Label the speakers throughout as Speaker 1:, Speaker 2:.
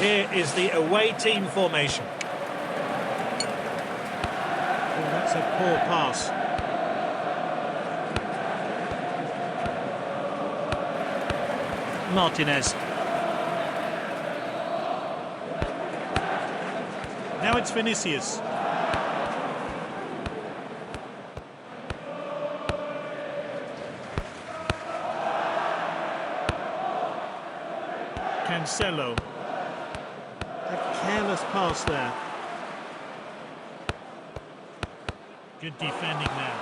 Speaker 1: Here is the away team formation.
Speaker 2: Oh, that's a poor pass. Martinez. Now it's Vinicius. Cancelo. A careless pass there. Good defending now.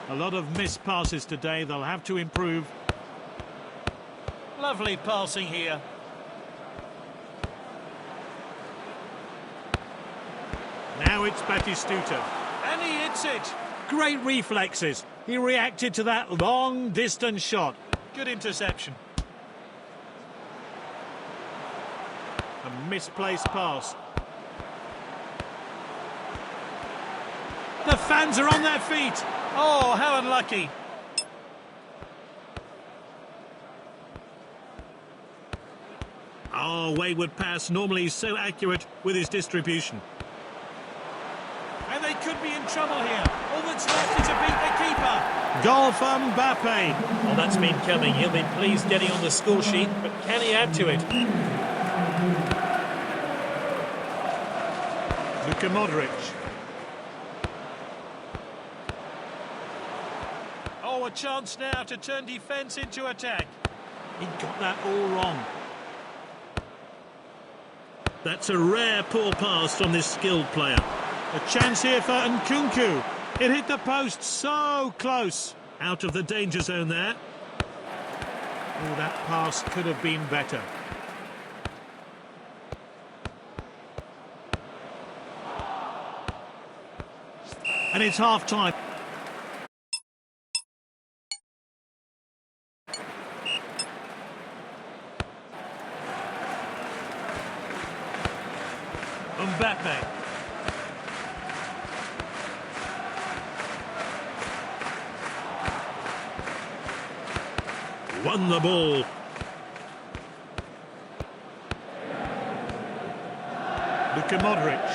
Speaker 2: A lot of missed passes today. They'll have to improve. Lovely passing here. Now it's Batistuta. And he hits it. Great reflexes. He reacted to that long distance shot. Good interception. A misplaced pass. The fans are on their feet. Oh, how unlucky. Oh, wayward pass. Normally he's so accurate with his distribution. And they could be in trouble here. All that's left is to beat the keeper. Goal for Mbappe.
Speaker 1: Well, that's been coming. He'll be pleased getting on the score sheet, but can he add to it?
Speaker 2: Luka Modric. Oh, a chance now to turn defence into attack. He got that all wrong. That's a rare poor pass from this skilled player. A chance here for Nkunku. It hit the post so close. Out of the danger zone there. Oh, that pass could have been better. And it's half-time. Mbappe. Won the ball. Luka Modric.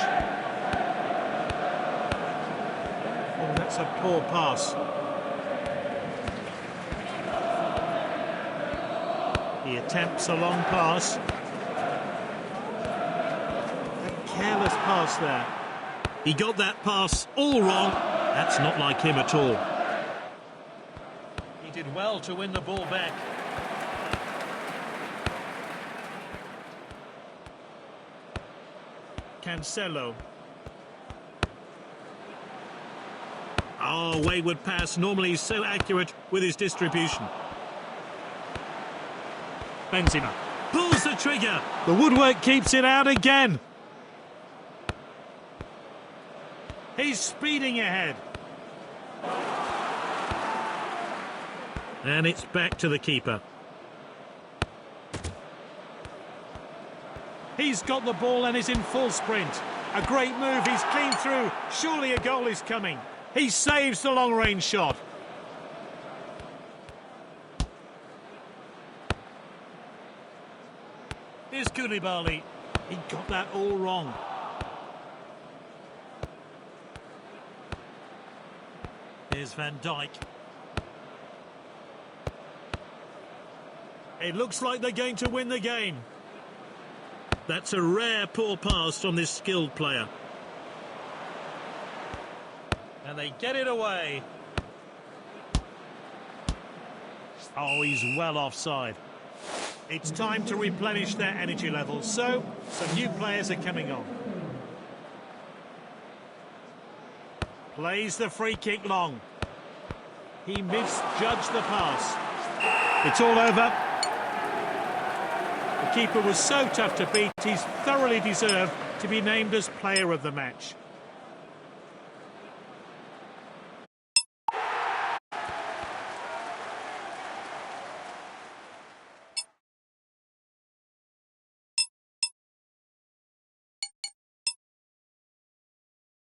Speaker 2: Oh, that's a poor pass. He attempts a long pass. Careless pass there. He got that pass all wrong. That's not like him at all. He did well to win the ball back. Cancelo. Oh, wayward pass. Normally he's so accurate with his distribution. Benzema pulls the trigger. The woodwork keeps it out again. He's speeding ahead. And it's back to the keeper. He's got the ball and is in full sprint. A great move, he's clean through. Surely a goal is coming. He saves the long-range shot. Here's Koulibaly. He got that all wrong. Here's Van Dijk. It looks like they're going to win the game. That's a rare poor pass from this skilled player. And they get it away. Oh, he's well offside. It's time to replenish their energy levels, so some new players are coming on. Plays the free kick long. He misjudged the pass. It's all over. The keeper was so tough to beat, he's thoroughly deserved to be named as player of the match.